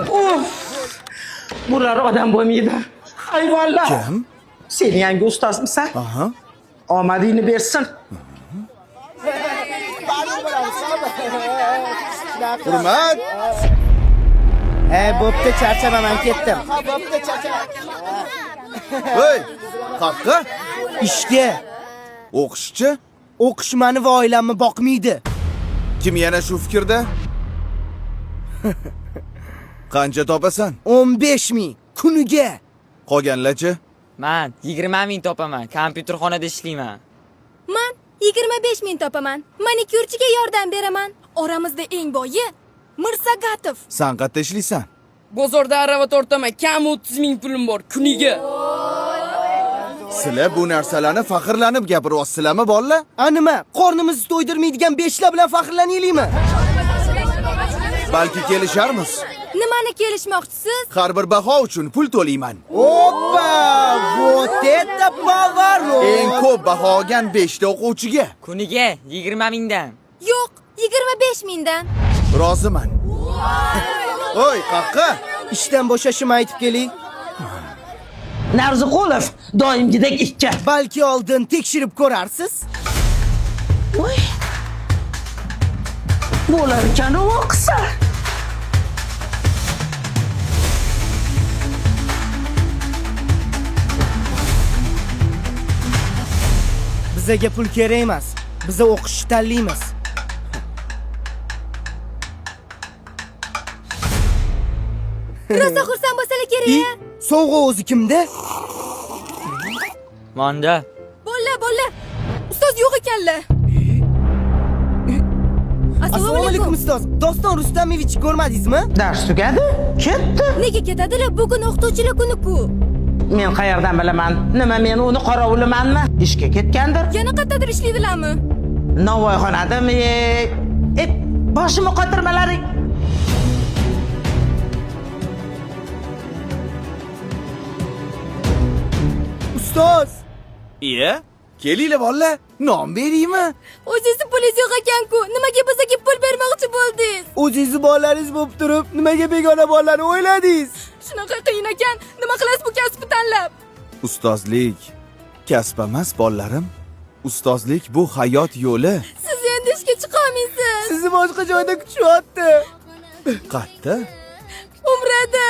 Of! Bular odam bo'lmaydi. Hayvonlar. Kim? Sen yangi ustozmisan? Aha. Omadingni bersin. Hurmat. Bo'pti, charchaman, ketdim. Voy, qaqqa? Ishga. O'qishchi? O'qish meni va oilamni boqmaydi. Kim yana shu fikrda? Qancha topasan? 15 ming kuniga. Qolganlarchi? Men 20 ming topaman. Kompyuterxonada ishlayman. Men 25 ming topaman. Manikyurchiga yordam beraman. Oramizda eng boyi Mirsagatov. Sen qayerda ishlaysan? Bozorda arava tortaman. Kam 30 ming pulim bor kuniga. Sizlar bu narsalarni faxrlanib gapiryapsizlarmi, bolalar? Nima? Qornimizni to'ydirmaydigan beshlar bilan faxrlanaylikmi? Balki kelisharmiz. Nimani kelishmoqchisiz? Har bir baho uchun pul to'layman. Oppa! Вот это поворот! Eng ko'p baho olgan 5 ta o'quvchiga Kuniga 20 mingdan. Yo'q, 25 mingdan. roziman. Oy, qaqqa? Ishdan bo'shashimni aytib keling. Narziqulov doimgidek ikki. Balki oldin tekshirib ko'rarsiz. Voy. Bo'lar ekan o'qisa. Bizga pul kerak emas. Biz o'qishni tanlaymiz. Rosa xursand bo'lsalar kerak. Sovg'a o'zi kimda? Manda. Bo'lla. Ustoz yo'q ekanlar. Assalomu alaykum ustoz. Doston Rustamovich ko'rmadingizmi? Dars tugadi, ketdi. Nega ketadilar? Bugun o'qituvchilar kuni-ku. Men qayerdan bilaman? Nima men uni qoravulimanmi? Ishga ketgandir. Yana qayerdadir ishlaydilarmi? Navoiyxonadami? Boshimni qotirmalaring. Ustoz, Iya? Kelinglar bolalar, non beraymi? O'zingizni pulingiz yo'q ekan-ku. Nimaga bizga pul bermoqchi bo'ldingiz? o'zingizni bolalaringiz bo'lib turib, nimaga begona bolalarni o'yladingiz? Shunaqa qiyin ekan. Nima qilasiz bu kasbni tanlab? Ustozlik kasb emas, bolalarim. Ustozlik bu hayot yo'li. Siz endi ishga chiqa olmaysiz. Sizni boshqa joyda kutishyapti. Qayerda? Umrada.